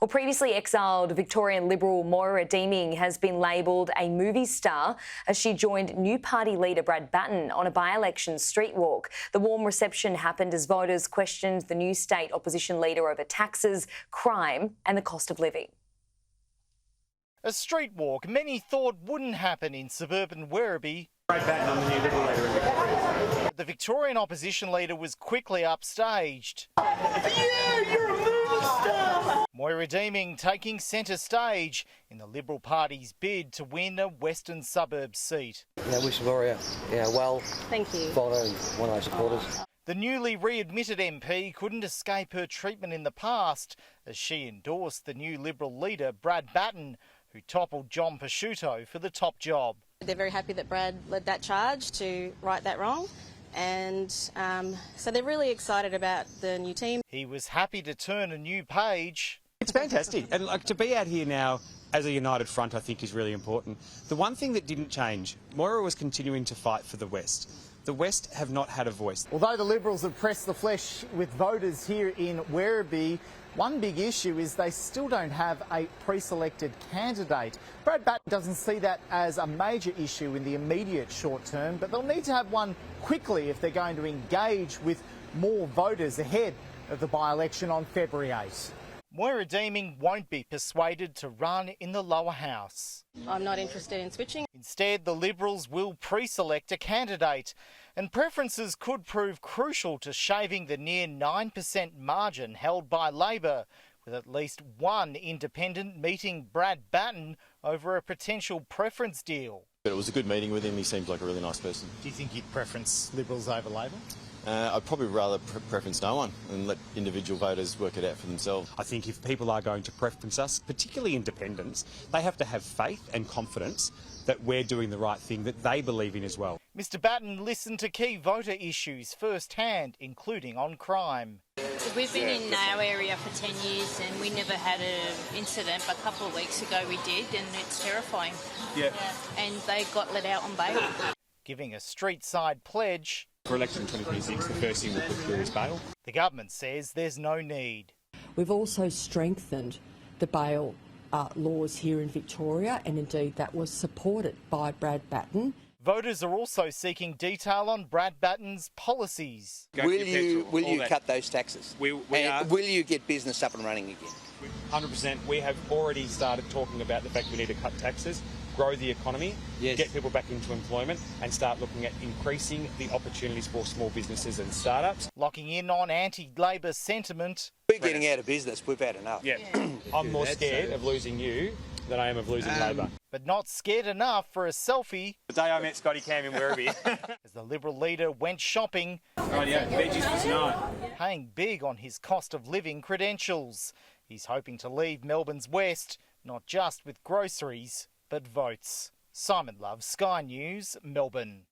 Well, previously exiled Victorian Liberal Moira Deeming has been labelled a movie star as she joined new party leader Brad Battin on a by-election street walk. The warm reception happened as voters questioned the new state opposition leader over taxes, crime and the cost of living. A street walk many thought wouldn't happen in suburban Werribee. Brad Battin, I'm the new Liberal leader in Victoria. The Victorian opposition leader was quickly upstaged. Yeah, you're a movie star! Moira Deeming taking centre stage in the Liberal Party's bid to win a Western Suburbs seat. Yeah, wish Gloria. Yeah, well, thank you. Following one of our supporters. The newly readmitted MP couldn't escape her treatment in the past as she endorsed the new Liberal leader Brad Battin, who toppled John Prosciutto for the top job. They're very happy that Brad led that charge to right that wrong, and so they're really excited about the new team. He was happy to turn a new page. It's fantastic, and to be out here now as a united front I think is really important. The one thing that didn't change, Moira was continuing to fight for the West. The West have not had a voice. Although the Liberals have pressed the flesh with voters here in Werribee, one big issue is they still don't have a pre-selected candidate. Brad Battin doesn't see that as a major issue in the immediate short term, but they'll need to have one quickly if they're going to engage with more voters ahead of the by-election on February 8. Moira Deeming won't be persuaded to run in the lower house. I'm not interested in switching. Instead, the Liberals will pre-select a candidate, and preferences could prove crucial to shaving the near 9% margin held by Labor, with at least one independent meeting Brad Battin over a potential preference deal. But it was a good meeting with him. He seems like a really nice person. Do you think you'd preference Liberals over Labor? I'd probably rather preference no one and let individual voters work it out for themselves. I think if people are going to preference us, particularly independents, they have to have faith and confidence that we're doing the right thing that they believe in as well. Mr Battin listened to key voter issues firsthand, including on crime. We've been in our area for 10 years and we never had an incident, but a couple of weeks ago we did, and it's terrifying. Yeah. And they got let out on bail. Giving a street-side pledge. For election 2026, the first thing we'll put through is bail. The government says there's no need. We've also strengthened the bail laws here in Victoria, and indeed that was supported by Brad Battin. Voters are also seeking detail on Brad Battin's policies. Will you cut those taxes? Will you get business up and running again? 100%. We have already started talking about the fact we need to cut taxes, grow the economy, get people back into employment and start looking at increasing the opportunities for small businesses and startups. Locking in on anti-Labor sentiment. We're getting out of business. We've had enough. Yeah. I'm more scared of losing you than I am of losing Labor. But not scared enough for a selfie. The day I met Scotty Cam in Werribee. As the Liberal leader went shopping. Right, yeah, veggies for tonight. Paying big on his cost of living credentials. He's hoping to leave Melbourne's West, not just with groceries, but votes. Simon Love, Sky News, Melbourne.